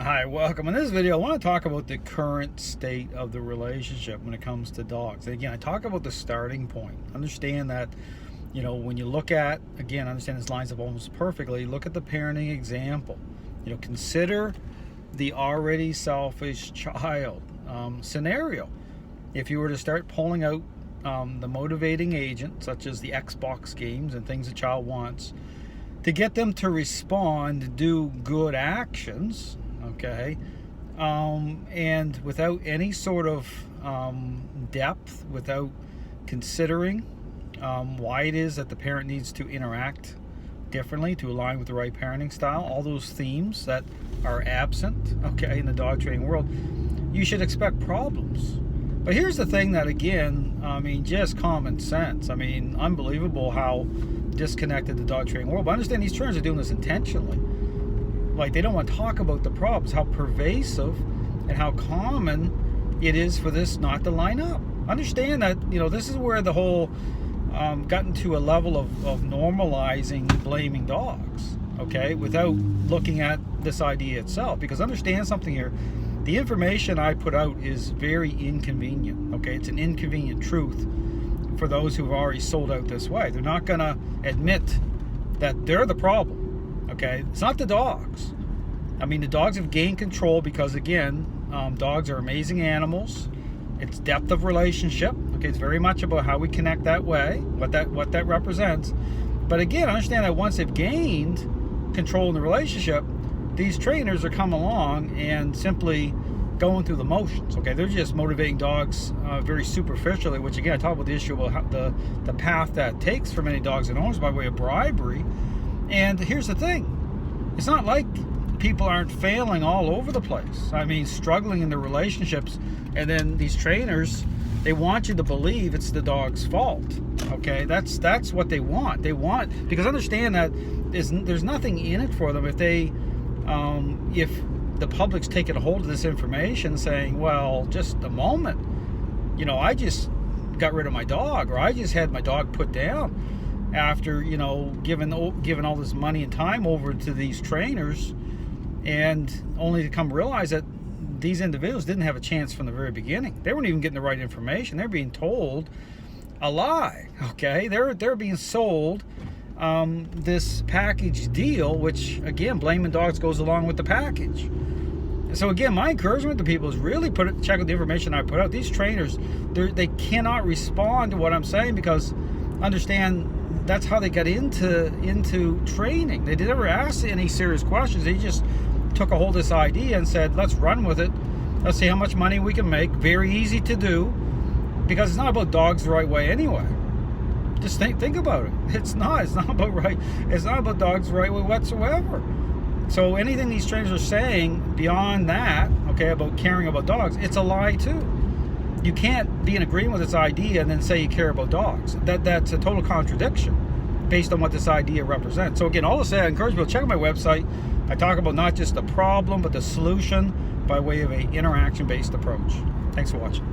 Hi, welcome. In this video, I want to talk about the current state of the relationship when it comes to dogs. And again, I talk about the starting point. Understand that, when you look at, again, understand this lines up almost perfectly, look at the parenting example. Consider the already selfish child scenario. If you were to start pulling out the motivating agent, such as the Xbox games and things a child wants, to get them to respond, do good actions, okay, and without any sort of depth, without considering why it is that the parent needs to interact differently to align with the right parenting style, all those themes that are absent, okay, in the dog training world, you should expect problems. But here's the thing that, again, just common sense. Unbelievable how disconnected the dog training world. But understand these trainers are doing this intentionally. Like, they don't want to talk about the problems, how pervasive and how common it is for this not to line up. Understand that, this is where the whole gotten to a level of normalizing blaming dogs, okay, without looking at this idea itself. Because understand something here. The information I put out is very inconvenient, okay? It's an inconvenient truth for those who've already sold out this way. They're not going to admit that they're the problem, okay? It's not the dogs. The dogs have gained control because, again, dogs are amazing animals. It's depth of relationship, okay? It's very much about how we connect that way, what that represents. But again, understand that once they've gained control in the relationship, these trainers are coming along and simply going through the motions, okay? They're just motivating dogs very superficially, which, again, I talk about the issue about how the path that takes for many dogs and owners by way of bribery. And here's the thing. It's not like people aren't failing all over the place. Struggling in their relationships, and then these trainers, they want you to believe it's the dog's fault, okay? That's what they want. They want, because understand that there's nothing in it for them if they... if the public's taking a hold of this information saying, well, just a moment, I just got rid of my dog, or I just had my dog put down after, giving all this money and time over to these trainers, and only to come realize that these individuals didn't have a chance from the very beginning. They weren't even getting the right information. They're being told a lie, okay? They're being sold this package deal, which, again, blaming dogs goes along with the package. So again, my encouragement to people is really check out the information I put out. These trainers, they cannot respond to what I'm saying, because understand that's how they got into training. They never asked any serious questions. They just took a hold of this idea and said, let's run with it. Let's see how much money we can make. Very easy to do, because it's not about dogs the right way anyway. Just think about it. It's not about right. It's not about dogs the right way whatsoever. So anything these trainers are saying beyond that, okay, about caring about dogs, it's a lie too. You can't be in agreement with this idea and then say you care about dogs. That's a total contradiction based on what this idea represents. So again, all to say, I encourage people to check out my website. I talk about not just the problem, but the solution by way of an interaction-based approach. Thanks for watching.